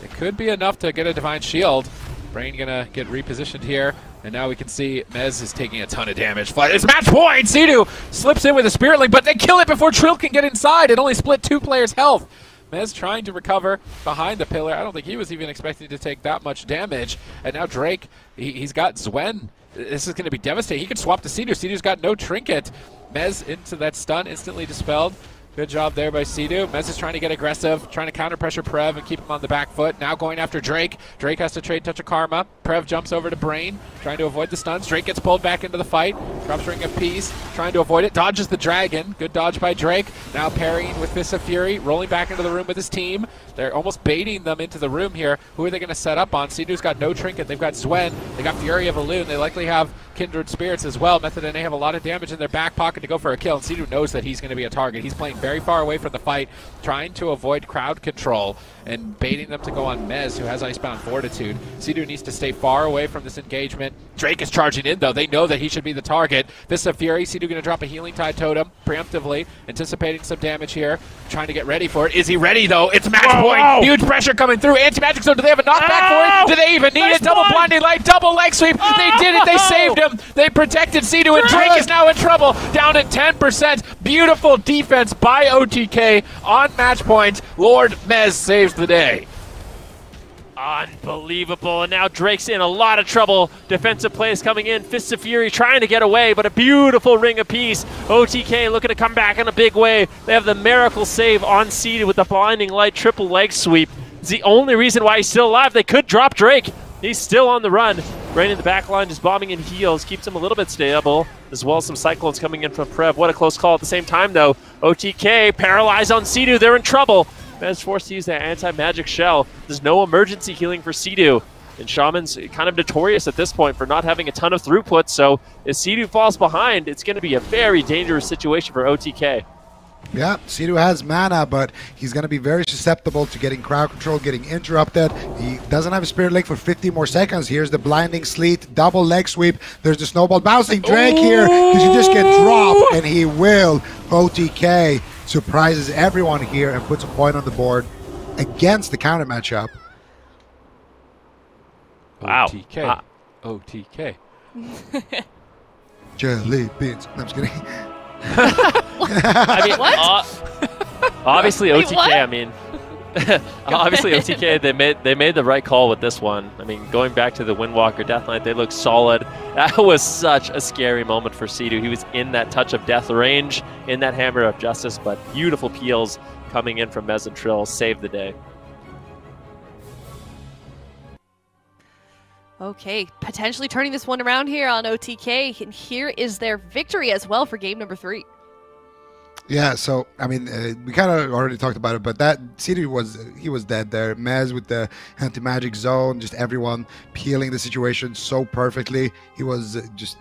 it could be enough to get a Divine Shield. Brain gonna get repositioned here, and now we can see Mez is taking a ton of damage. It's match point! Sea-Doo slips in with a Spirit Link, but they kill it before Trill can get inside. It only split 2 players' health. Mez trying to recover behind the pillar. I don't think he was even expecting to take that much damage. And now Drake, he's got Zwen. This is going to be devastating. He could swap to Sea-Doo. Sea-Doo's got no trinket. Mez into that stun, instantly dispelled. Good job there by Sea-Doo. Mez is trying to get aggressive, trying to counter pressure Prev and keep him on the back foot. Now going after Drake. Drake has to trade Touch of Karma. Prev jumps over to Brain, trying to avoid the stuns. Drake gets pulled back into the fight. Drops Ring of Peace, trying to avoid it. Dodges the Dragon. Good dodge by Drake. Now parrying with Fist of Fury, rolling back into the room with his team. They're almost baiting them into the room here. Who are they going to set up on? Sea-Doo's got no trinket. They've got Zwen. They got Fury of Elune. They likely have Kindred Spirits as well. Method NA have a lot of damage in their back pocket to go for a kill, and Sea-Doo knows that he's going to be a target. He's playing very far away from the fight, trying to avoid crowd control and baiting them to go on Mez, who has Icebound Fortitude. Sea-Doo needs to stay far away from this engagement. Drake is charging in, though. They know that he should be the target. Fist of Fury. Sea-Doo going to drop a Healing Tide Totem preemptively, anticipating some damage here, trying to get ready for it. Is he ready, though? It's match point. Whoa. Huge pressure coming through. Anti-Magic Zone. Do they have a knockback for it? Do they even need it? Double Blinding Light, double leg sweep. They did it. They saved him. They protected Sea-Doo, and Drake is now in trouble, down at 10%. Beautiful defense by OTK on match point. Lord Mez saves the day.
Unbelievable, and now Drake's in a lot of trouble. Defensive plays coming in. Fists of Fury trying to get away, but a beautiful Ring of Peace. OTK looking to come back in a big way. They have the miracle save on Sea-Doo with the Blinding Light triple leg sweep. It's the only reason why he's still alive. They could drop Drake. He's still on the run. Brain in the back line just bombing in heals, keeps him a little bit stable, as well as some Cyclones coming in from Prev. What a close call at the same time, though. OTK paralyzed on Sea-Doo. They're in trouble. Mez forced to use that anti-magic shell. There's no emergency healing for Sea-Doo. And Shaman's kind of notorious at this point for not having a ton of throughput, so if Sea-Doo falls behind, it's going to be a very dangerous situation for OTK.
Yeah, Sea-Doo has mana, but he's going to be very susceptible to getting crowd control, getting interrupted. He doesn't have a Spirit Link for 50 more seconds. Here's the Blinding Sleet, double leg sweep. There's the Snowball bouncing Drake here, because you just get dropped, and he will. OTK surprises everyone here and puts a point on the board against the counter matchup.
Wow.
OTK. OTK.
Jelly beans. No, I'm just kidding.
I mean,
what?
Obviously
Wait,
OTK.
what?
I mean, obviously OTK. They made the right call with this one. I mean, going back to the Windwalker Death Knight, they look solid. That was such a scary moment for Sea-Doo. He was in that Touch of Death range, in that Hammer of Justice, but beautiful peels coming in from Mez and Trill saved the day.
Okay, potentially turning this one around here on OTK, and here is their victory as well for game number 3.
Yeah, so, I mean, we kind of already talked about it, but that Sea-Doo was dead there. Mez with the anti-magic zone, just everyone peeling the situation so perfectly. He was just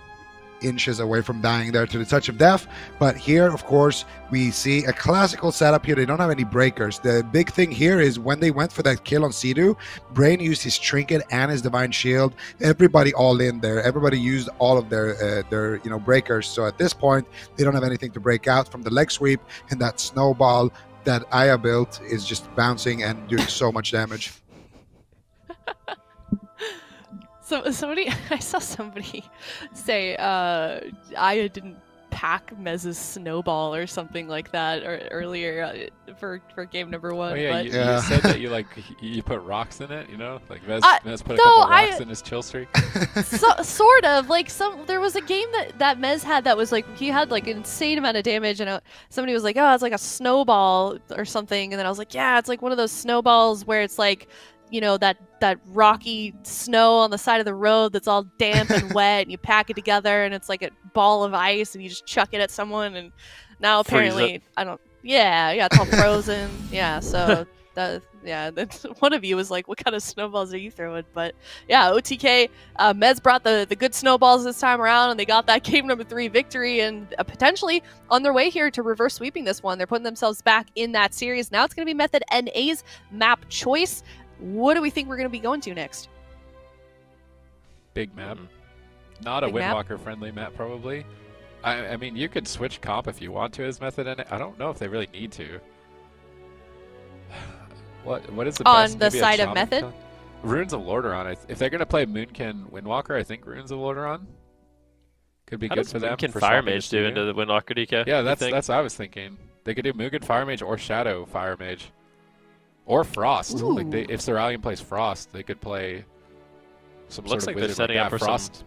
inches away from dying there to the Touch of Death. But here, of course, we see a classical setup here. They don't have any breakers. The big thing here is when they went for that kill on Sea-Doo, Brain used his Trinket and his Divine Shield. Everybody all in there. Everybody used all of their breakers. So at this point, they don't have anything to break out from the leg sweep, and that Snowball that Aya built is just bouncing and doing so much damage.
So I saw somebody say Aya didn't pack Mez's Snowball or something like that earlier for game number 1.
Oh yeah,
but
you said that you put rocks in it, you know, like Mez put a couple rocks in his chill streak.
Sort of like there was a game that Mez had that was like he had like an insane amount of damage, and somebody was like, oh, it's like a snowball or something, and then I was like, yeah, it's like one of those snowballs where it's like, you know, that rocky snow on the side of the road that's all damp and wet, and you pack it together and it's like a ball of ice and you just chuck it at someone, and now apparently it's all frozen. So one of you was like, what kind of snowballs are you throwing? But yeah, OTK, Mez brought the good snowballs this time around, and they got that game number 3 victory, and potentially on their way here to reverse sweeping this one. They're putting themselves back in that series. Now it's going to be Method NA's map choice. What do we think we're going to be going to next?
Big map. Not a Windwalker friendly map, probably. I mean, you could switch comp if you want to as Method NA. I don't know if they really need to. What is the best?
On the side of Method?
Runes of Lordaeron. If they're going to play Moonkin Windwalker, I think Runes of Lordaeron could be good for them.
Moonkin
for
Fire
swapping
Mage do into the Windwalker DK?
Yeah, that's what I was thinking. They could do Mugen Fire Mage or Shadow Fire Mage. Or Frost. Like if Cerulean plays Frost, they could play some
Looks
sort
like
of
they're setting
like
up for
Frost.
some...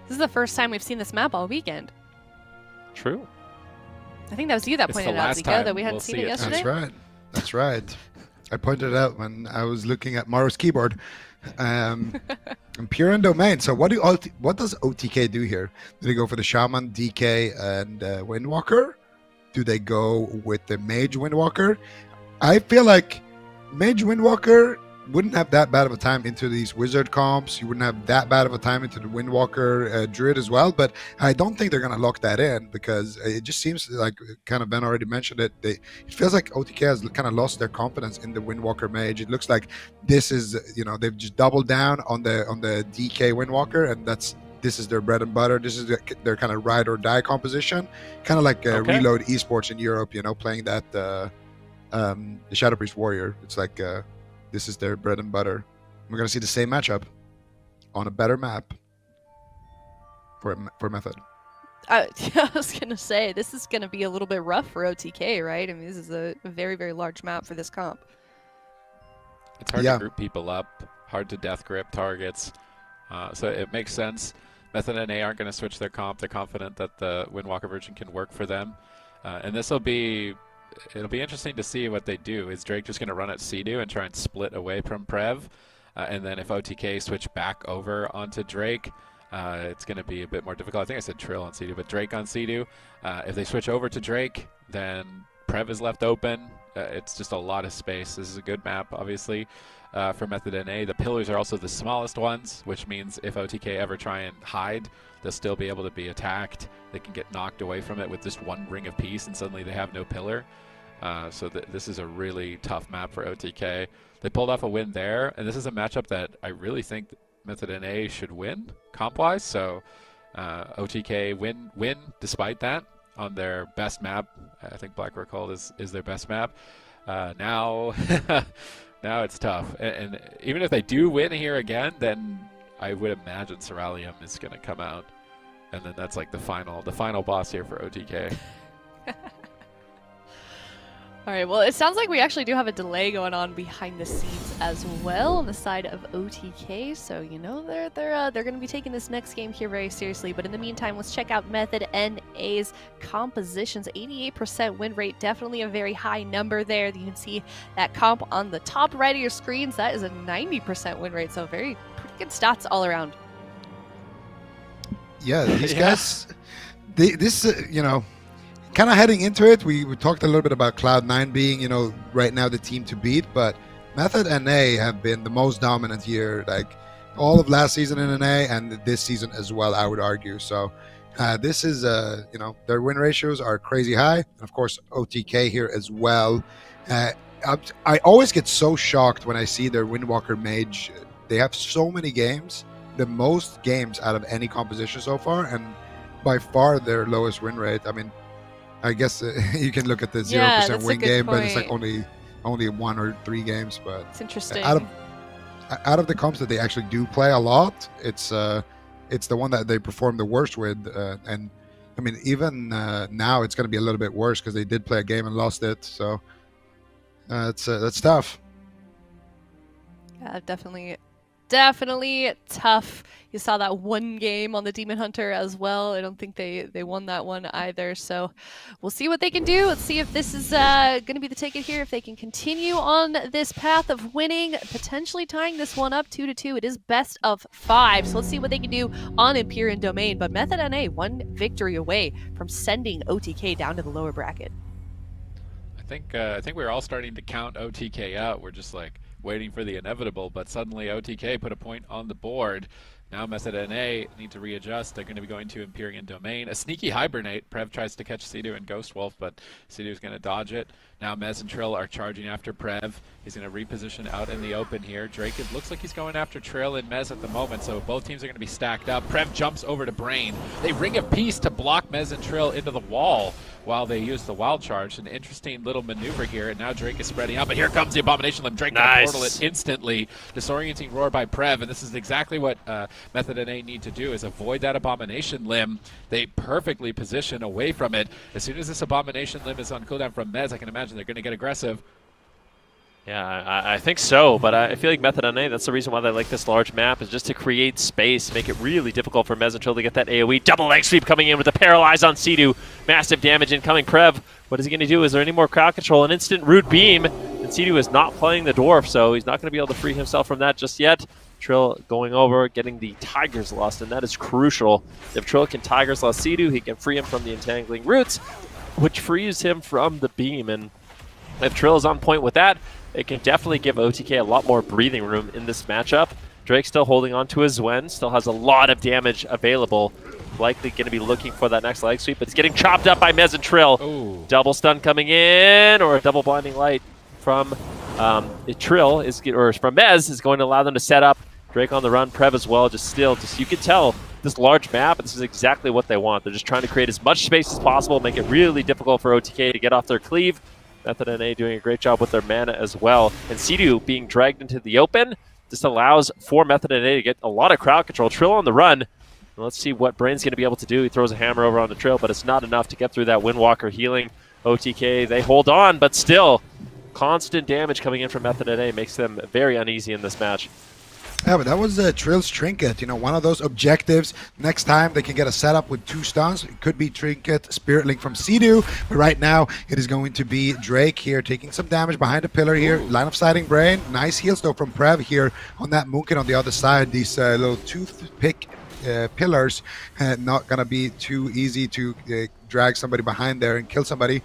This is the first time we've seen this map all weekend.
True.
I think that was you that
It's
pointed
the
out,
last
Zika,
time
that we hadn't
we'll
seen
see
it
it.
yesterday.
That's right. That's right. I pointed it out when I was looking at Maro's keyboard. Imperial Domain. So what does OTK do here? Do they go for the Shaman, DK, and Windwalker? Do they go with the Mage Windwalker? I feel like Mage Windwalker wouldn't have that bad of a time into these Wizard comps. You wouldn't have that bad of a time into the Windwalker Druid as well. But I don't think they're going to lock that in because it just seems like, kind of Ben already mentioned it, it feels like OTK has kind of lost their confidence in the Windwalker Mage. It looks like this is, they've just doubled down on the DK Windwalker, and this is their bread and butter. This is their kind of ride or die composition, kind of like Reload Esports in Europe, playing that the Shadow Priest Warrior. It's like this is their bread and butter. We're gonna see the same matchup on a better map for Method.
I was gonna say this is gonna be a little bit rough for OTK, right? I mean, this is a very, very large map for this comp.
It's hard to group people up, hard to death grip targets, so it makes sense. Method and A aren't going to switch their comp. They're confident that the Windwalker version can work for them, and it'll be interesting to see what they do. Is Drake just going to run at Sea-Doo and try and split away from Prev, and then if OTK switch back over onto Drake, it's going to be a bit more difficult. I think I said Trill on Sea-Doo, but Drake on Sea-Doo. If they switch over to Drake, then Prev is left open. It's just a lot of space. This is a good map, obviously, for Method NA. The pillars are also the smallest ones, which means if OTK ever try and hide, they'll still be able to be attacked. They can get knocked away from it with just one Ring of Peace, and suddenly they have no pillar. So this is a really tough map for OTK. They pulled off a win there, and this is a matchup that I really think Method NA should win comp-wise. So OTK win despite that on their best map. I think Black Rook Hold is their best map. Now it's tough. And even if they do win here again, then I would imagine Cerulean is going to come out. And then that's like the final boss here for OTK.
All right, well, it sounds like we actually do have a delay going on behind the scenes as well on the side of OTK. So, they're going to be taking this next game here very seriously. But in the meantime, let's check out Method NA's compositions. 88% win rate, definitely a very high number there. You can see that comp on the top right of your screens. That is a 90% win rate, so pretty good stats all around.
Yeah, these guys, kind of heading into it, we talked a little bit about Cloud9 being, right now the team to beat, but Method NA have been the most dominant here, like all of last season in NA and this season as well, I would argue. So this is, their win ratios are crazy high. And of course, OTK here as well. I always get so shocked when I see their Windwalker Mage. They have so many games, the most games out of any composition so far, and by far their lowest win rate. I mean, I guess you can look at the 0% win game, but it's like only 1 or 3 games. But
it's interesting.
Out of the comps that they actually do play a lot, it's the one that they perform the worst with. And I mean, even now it's going to be a little bit worse because they did play a game and lost it. So that's tough.
Yeah, definitely tough. You saw that one game on the Demon Hunter as well. I don't think they won that one either. So we'll see what they can do. Let's see if this is going to be the ticket here. If they can continue on this path of winning, potentially tying this one up 2-2. It is best of 5. So let's see what they can do on Imperial Domain. But Method NA, one victory away from sending OTK down to the lower bracket.
I think we're all starting to count OTK out. We're just like waiting for the inevitable, but suddenly OTK put a point on the board. Now Method NA need to readjust. They're going to be going to Empyrean Domain. A sneaky hibernate. Prev tries to catch Sea-Doo and Ghost Wolf, but Sea-Doo's going to dodge it. Now Mez and Trill are charging after Prev. He's going to reposition out in the open here. Drake, it looks like he's going after Trill and Mez at the moment, so both teams are going to be stacked up. Prev jumps over to Brain. They Ring of Peace to block Mez and Trill into the wall. while they use the wild charge. An interesting little maneuver here, and now Drake is spreading out, but here comes the Abomination Limb. Drake gonna portal it instantly. Disorienting Roar by Prev, and this is exactly what Method NA need to do, is avoid that Abomination Limb. They perfectly position away from it. As soon as this Abomination Limb is on cooldown from Mez, I can imagine they're going to get aggressive.
Yeah, I think so, but I feel like Method NA, that's the reason why they like this large map, is just to create space, make it really difficult for Mez and Trill to get that AoE. Double leg sweep coming in with the Paralyze on Sea-Doo. Massive damage incoming. Prev, what is he going to do? Is there any more crowd control? An instant root beam, and Sea-Doo is not playing the Dwarf, so he's not going to be able to free himself from that just yet. Trill going over, getting the Tiger's Lust, and that is crucial. If Trill can Tiger's Lust Sea-Doo, he can free him from the entangling roots, which frees him from the beam, and if Trill is on point with that, it can definitely give OTK a lot more breathing room in this matchup. Drake still holding on to his Zwen, still has a lot of damage available. Likely going to be looking for that next leg sweep, but it's getting chopped up by Mez and Trill.
Ooh.
Double stun coming in, or a double blinding light from Trill, or from Mez, is going to allow them to set up. Drake on the run, Prev as well, you can tell this large map, this is exactly what they want. They're just trying to create as much space as possible, make it really difficult for OTK to get off their cleave. Method NA doing a great job with their mana as well. And Sea-Doo being dragged into the open just allows for Method NA to get a lot of crowd control. Trill on the run. And let's see what Brain's going to be able to do. He throws a hammer over on the Trill, but it's not enough to get through that Windwalker healing. OTK, they hold on, but still, constant damage coming in from Method NA makes them very uneasy in this match.
Yeah, but that was Trill's Trinket, you know, one of those objectives. Next time they can get a setup with 2 stuns. It could be Trinket, Spirit Link from Sea-Doo, but right now it is going to be Drake here taking some damage behind the pillar here. Line of sighting Brain. Nice heals though from Prev here on that Moonkin on the other side. These little toothpick pillars, not going to be too easy to drag somebody behind there and kill somebody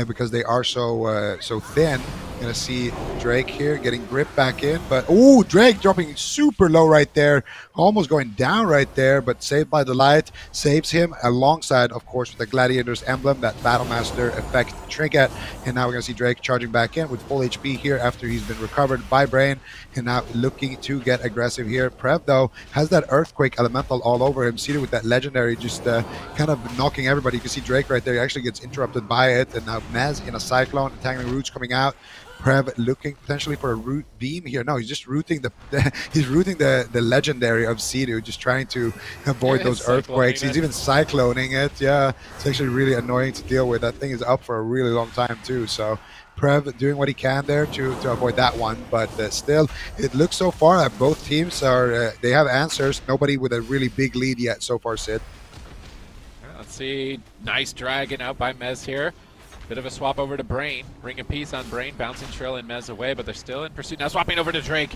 because they are so thin. Gonna see Drake here getting gripped back in, but oh, Drake dropping super low right there, almost going down right there, but saved by the light, saves him alongside, of course, with the Gladiator's emblem, that Battlemaster effect trinket. And now we're gonna see Drake charging back in with full HP here after he's been recovered by Brain, and now looking to get aggressive here. Prev though has that Earthquake Elemental all over him. See it with that Legendary just kind of knocking everybody. You can see Drake right there, he actually gets interrupted by it, and now Mez in a Cyclone, Entangling Roots coming out. Prev looking potentially for a root beam here. No, he's just rooting the Legendary of Sea-Doo, just trying to avoid those earthquakes. He's even cycloning it. Yeah, it's actually really annoying to deal with. That thing is up for a really long time too. So Prev doing what he can there to avoid that one, but still, it looks so far that both teams are they have answers. Nobody with a really big lead yet so far, Sid.
Let's see, nice dragon out by Mez here. Bit of a swap over to Brain. Ring of Peace on Brain, bouncing Trill and Mez away, but they're still in pursuit. Now swapping over to Drake.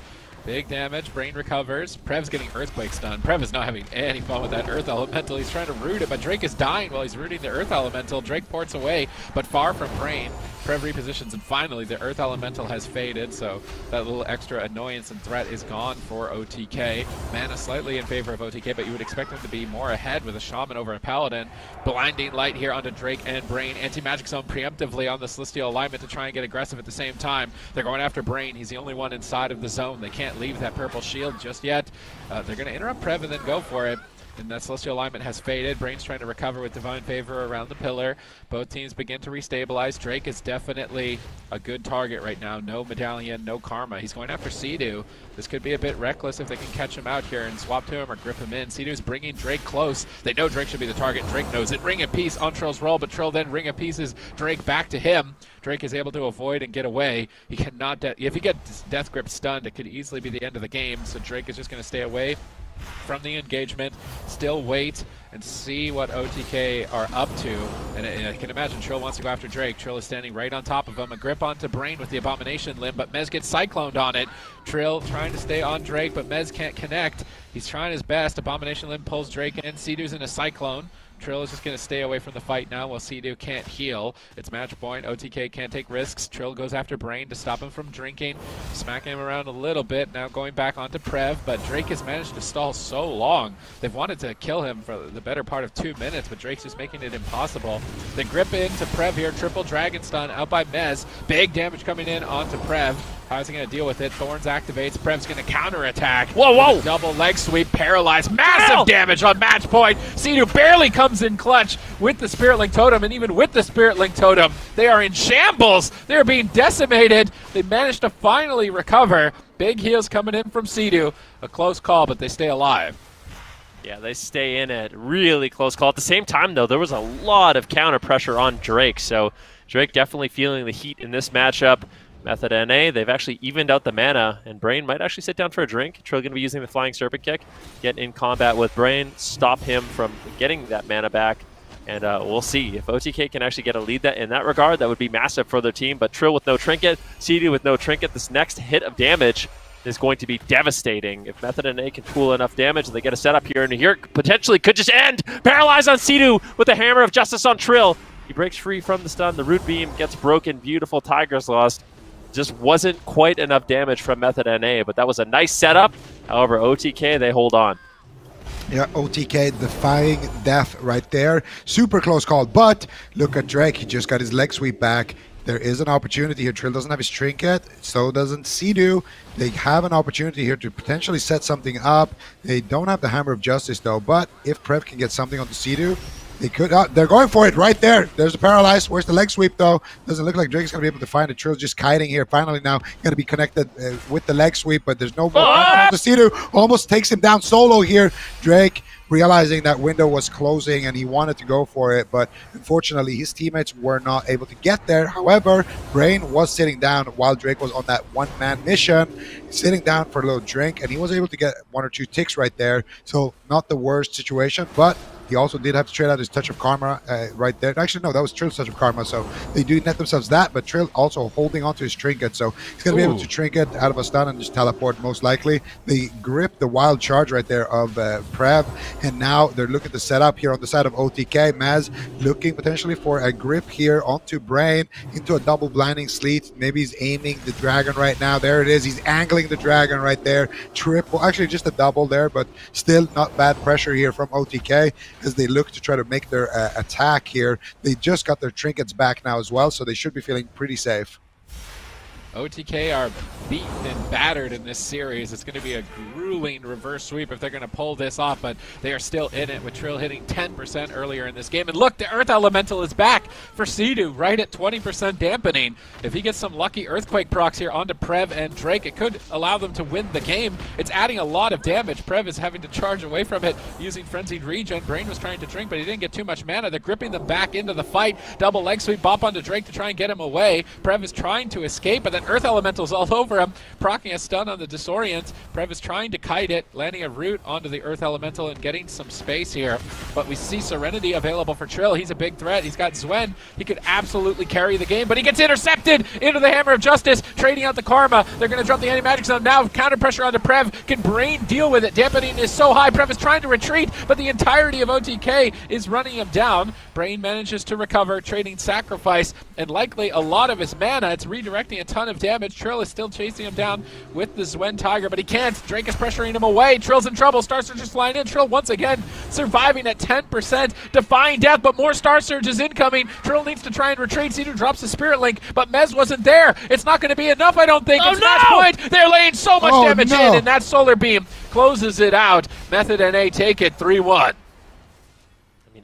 Big damage, Brain recovers. Prev's getting Earthquake stun. Prev is not having any fun with that Earth Elemental. He's trying to root it, but Drake is dying while he's rooting the Earth Elemental. Drake ports away, but far from Brain. Prev repositions, and finally the Earth Elemental has faded, so that little extra annoyance and threat is gone for OTK. Mana slightly in favor of OTK, but you would expect them to be more ahead with a Shaman over a Paladin. Blinding Light here onto Drake and Brain. Anti-Magic Zone preemptively on the Celestial Alignment to try and get aggressive at the same time. They're going after Brain. He's the only one inside of the zone. They can't leave that purple shield just yet. They're going to interrupt Prev and then go for it. And that Celestial Alignment has faded. Brain's trying to recover with Divine Favor around the pillar. Both teams begin to restabilize. Drake is definitely a good target right now. No Medallion, no Karma. He's going after Sea-Doo. This could be a bit reckless if they can catch him out here and swap to him or grip him in. Sea-Doo's bringing Drake close. They know Drake should be the target. Drake knows it. Ring of Peace on Trill's roll, but Trill then Ring of Pieces Drake back to him. Drake is able to avoid and get away. He cannot, if he gets Death Grip stunned, it could easily be the end of the game. So Drake is just going to stay away from the engagement, still wait and see what OTK are up to. And I can imagine Trill wants to go after Drake. Trill is standing right on top of him. A grip onto Brain with the Abomination Limb, but Mez gets cycloned on it. Trill trying to stay on Drake, but Mez can't connect. He's trying his best. Abomination Limb pulls Drake in. Sea-Doo's in a Cyclone. Trill is just going to stay away from the fight now while Sea-Doo can't heal. It's match point. OTK can't take risks. Trill goes after Brain to stop him from drinking. Smacking him around a little bit. Now going back onto Prev, but Drake has managed to stall so long. They've wanted to kill him for the better part of 2 minutes, but Drake's just making it impossible. They grip into Prev here. Triple Dragon Stun out by Mez. Big damage coming in onto Prev. How's he going to deal with it? Thorns activates. Prev's going to counterattack.
Whoa, whoa!
Double leg sweep, paralyzed. Massive damage on match point. Sidhu barely comes in clutch with the Spirit Link Totem, and even with the Spirit Link Totem, they are in shambles. They are being decimated. They managed to finally recover. Big heals coming in from Sidhu. A close call, but they stay alive.
Yeah, they stay in it. Really close call. At the same time, though, there was a lot of counter pressure on Drake, so Drake definitely feeling the heat in this matchup. Method NA, they've actually evened out the mana, and Brain might actually sit down for a drink. Trill going to be using the Flying Serpent Kick, get in combat with Brain, stop him from getting that mana back, and we'll see. If OTK can actually get a lead in that regard, that would be massive for their team, but Trill with no trinket, Sidhu with no trinket, this next hit of damage is going to be devastating. If Method NA can pool enough damage, they get a setup here, and here potentially could just end! Paralyzed on Sidhu with the Hammer of Justice on Trill. He breaks free from the stun, the Root Beam gets broken, beautiful Tiger's Lost. Just wasn't quite enough damage from Method NA, but that was a nice setup. However, OTK, they hold on.
Yeah, OTK defying death right there. Super close call, but look at Drake. He just got his leg sweep back. There is an opportunity here. Trill doesn't have his trinket, so doesn't Sidhu. They have an opportunity here to potentially set something up. They don't have the Hammer of Justice, though, but if Prev can get something onto Sidhu, they could. They're going for it right there. There's the paralyzed. Where's the leg sweep, though? Doesn't look like Drake's going to be able to find it. Trill's just kiting here. Finally now going to be connected with the leg sweep, but there's no more. The Sidhu almost takes him down solo here. Drake realizing that window was closing and he wanted to go for it, but unfortunately his teammates were not able to get there. However, Brain was sitting down while Drake was on that one-man mission, sitting down for a little drink, and he was able to get 1 or 2 ticks right there. So not the worst situation, but he also did have to trade out his Touch of Karma right there. Actually, no, that was Trill's Touch of Karma, so they do net themselves that, but Trill also holding onto his trinket, so he's going to be able to trinket out of a stun and just teleport most likely. They grip the wild charge right there of Prev, and now they're looking to set up here on the side of OTK. Maz looking potentially for a grip here onto Brain, into a double blinding sleet. Maybe he's aiming the dragon right now. There it is. He's angling the dragon right there. Triple, actually just a double there, but still not bad pressure here from OTK as they look to try to make their attack here. They just got their trinkets back now as well, so they should be feeling pretty safe.
OTK are beaten and battered in this series. It's going to be a grueling reverse sweep if they're going to pull this off, but they are still in it with Trill hitting 10% earlier in this game. And look, the Earth Elemental is back for Sidhu, right at 20% dampening. If he gets some lucky Earthquake procs here onto Prev and Drake, it could allow them to win the game. It's adding a lot of damage. Prev is having to charge away from it using Frenzied Regen. Brain was trying to drink, but he didn't get too much mana. They're gripping them back into the fight. Double leg sweep, bop onto Drake to try and get him away. Prev is trying to escape, but then Earth Elemental's all over him, proccing a stun on the Disorient. Prev is trying to kite it, landing a root onto the Earth Elemental and getting some space here. But we see Serenity available for Trill. He's a big threat. He's got Zwen. He could absolutely carry the game, but he gets intercepted into the Hammer of Justice, trading out the Karma. They're going to drop the anti-magic zone now. Counter pressure onto Prev. Can Brain deal with it? Dampening is so high. Prev is trying to retreat, but the entirety of OTK is running him down. Brain manages to recover, trading Sacrifice, and likely a lot of his mana. It's redirecting a ton of damage. Trill is still chasing him down with the Zwen Tiger, but he can't. Drake is pressuring him away. Trill's in trouble. Star Surge is flying in. Trill once again surviving at 10%, defying death, but more Star Surge is incoming. Trill needs to try and retreat. Sidhu drops the Spirit Link, but Mez wasn't there. It's not going to be enough, I don't think. It's match point. They're laying so much damage in, and that Solar Beam closes it out. Method NA take it 3-1.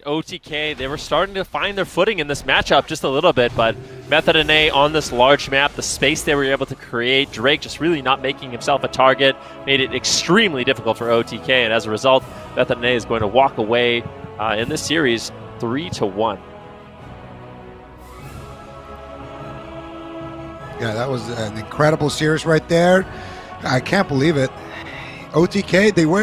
OTK, they were starting to find their footing in this matchup just a little bit, but Method NA on this large map, the space they were able to create, Drake just really not making himself a target, made it extremely difficult for OTK, and as a result, Method NA is going to walk away in this series 3-1.
Yeah, that was an incredible series right there. I can't believe it. OTK, they were